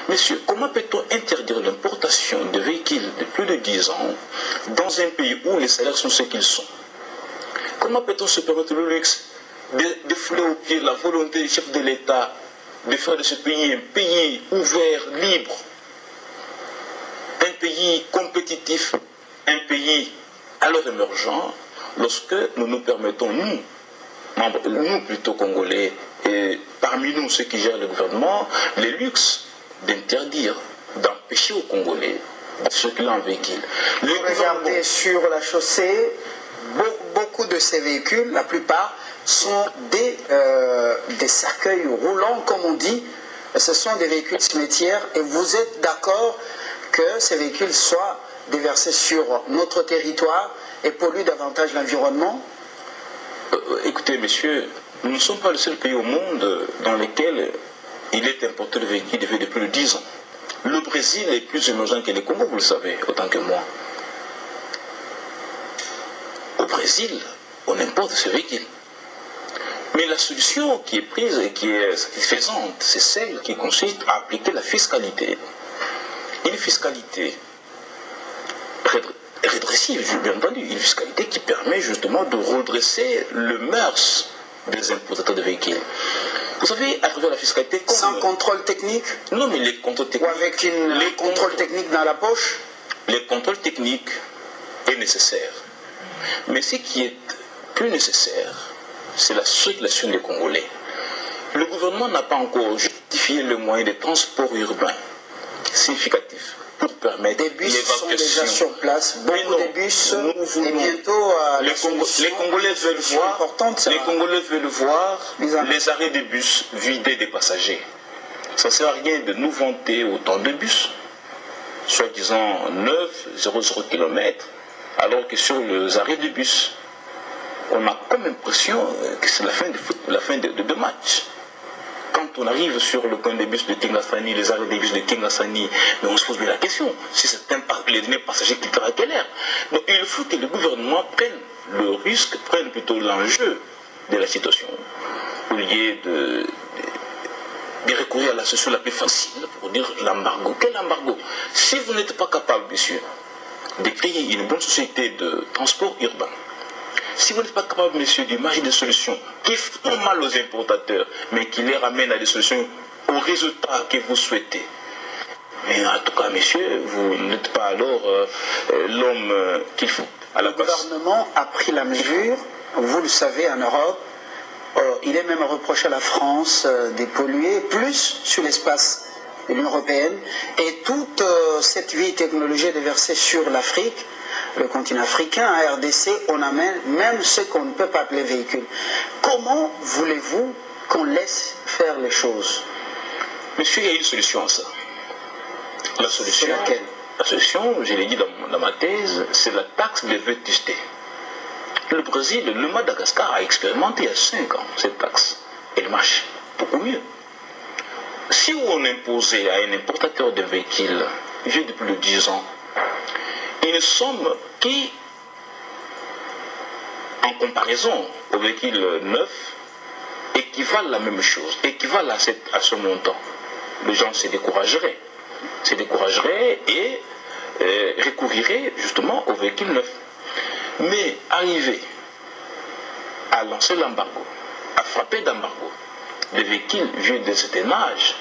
Monsieur, comment peut-on interdire l'importation de véhicules de plus de 10 ans dans un pays où les salaires sont ce qu'ils sont? Comment peut-on se permettre le luxe de fouler au pied la volonté du chef de l'État de faire de ce pays un pays ouvert, libre, un pays compétitif, un pays alors émergent, lorsque nous nous permettons, nous plutôt Congolais, et parmi nous ceux qui gèrent le gouvernement, les luxes d'interdire, d'empêcher aux Congolais de circuler en véhicule. Regardez sur la chaussée, beaucoup de ces véhicules, la plupart, sont des cercueils roulants, comme on dit. Ce sont des véhicules cimetières et vous êtes d'accord que ces véhicules soient déversés sur notre territoire et polluent davantage l'environnement? Écoutez, monsieur, nous ne sommes pas le seul pays au monde dans lequel il est importé le véhicule de plus de 10 ans. Le Brésil est plus émergent que le Congo, vous le savez, autant que moi. Au Brésil, on importe ce véhicule. Mais la solution qui est prise et qui est satisfaisante, c'est celle qui consiste à appliquer la fiscalité. Une fiscalité régressive, bien entendu, une fiscalité qui permet justement de redresser le mœurs des importateurs de véhicules. Vous savez, à travers la fiscalité... Sans contrôle technique? Non, mais les contrôles techniques... Ou avec les contrôles techniques dans la poche? Les contrôles techniques est nécessaire. Mais ce qui est plus nécessaire, c'est la circulation des Congolais. Le gouvernement n'a pas encore justifié le moyen de transport urbain significatif pour permettre des bus sont déjà sur place, beaucoup de bus, et bientôt les Congolais veulent voir les arrêts de bus vidés des passagers. Ça ne sert à rien de nous vanter autant de bus, soi-disant 9,00 km, alors que sur les arrêts de bus, on a comme l'impression que c'est la fin de match. Quand on arrive sur le point des bus de Kingasani, les arrêts des bus de Kingasani, mais on se pose bien la question, si c'est les derniers passagers qui quittent à quelle heure? Donc il faut que le gouvernement prenne le risque, prenne plutôt l'enjeu de la situation, au lieu de recourir à la solution la plus facile pour dire l'embargo. Quel embargo? Si vous n'êtes pas capable, monsieur, de créer une bonne société de transport urbain, si vous n'êtes pas capable, monsieur, d'imaginer des solutions qui font mal aux importateurs, mais qui les ramènent à des solutions aux résultats que vous souhaitez, mais en tout cas, monsieur, vous n'êtes pas alors l'homme qu'il faut. Le gouvernement a pris la mesure, vous le savez, en Europe, il est même reproché à la France de polluer plus sur l'espace de l'Union européenne, et toute cette vieille technologie est déversée sur l'Afrique. Le continent africain, à RDC, on amène même ce qu'on ne peut pas appeler véhicule. Comment voulez-vous qu'on laisse faire les choses? Monsieur, il y a une solution à ça. La solution, c'est laquelle? La solution, je l'ai dit dans ma thèse, c'est la taxe de vétusté. Le Brésil, le Madagascar a expérimenté il y a 5 ans cette taxe. Elle marche beaucoup mieux. Si on imposait à un importateur de véhicules vieux de plus de 10 ans, une somme qui, en comparaison au véhicule neuf, équivalent à la même chose, équivalent à ce montant, les gens se décourageraient et recouriraient justement au véhicule neuf. Mais arriver à lancer l'embargo, à frapper d'embargo des véhicules vieux d'un certain âge,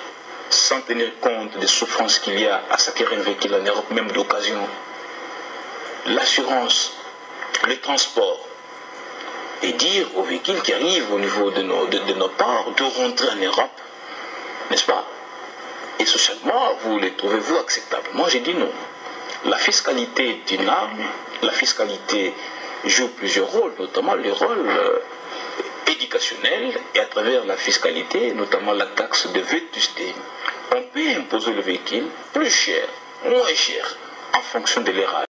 sans tenir compte des souffrances qu'il y a à s'acquérir un véhicule en Europe, même d'occasion, l'assurance, le transport, et dire aux véhicules qui arrivent au niveau de nos ports de rentrer en Europe, n'est-ce pas? Et socialement, vous les trouvez-vous acceptables? Moi, j'ai dit non. La fiscalité est une arme, la fiscalité joue plusieurs rôles, notamment le rôle éducationnel, et à travers la fiscalité, notamment la taxe de vétusté, on peut imposer le véhicule plus cher, moins cher, en fonction de l'érage.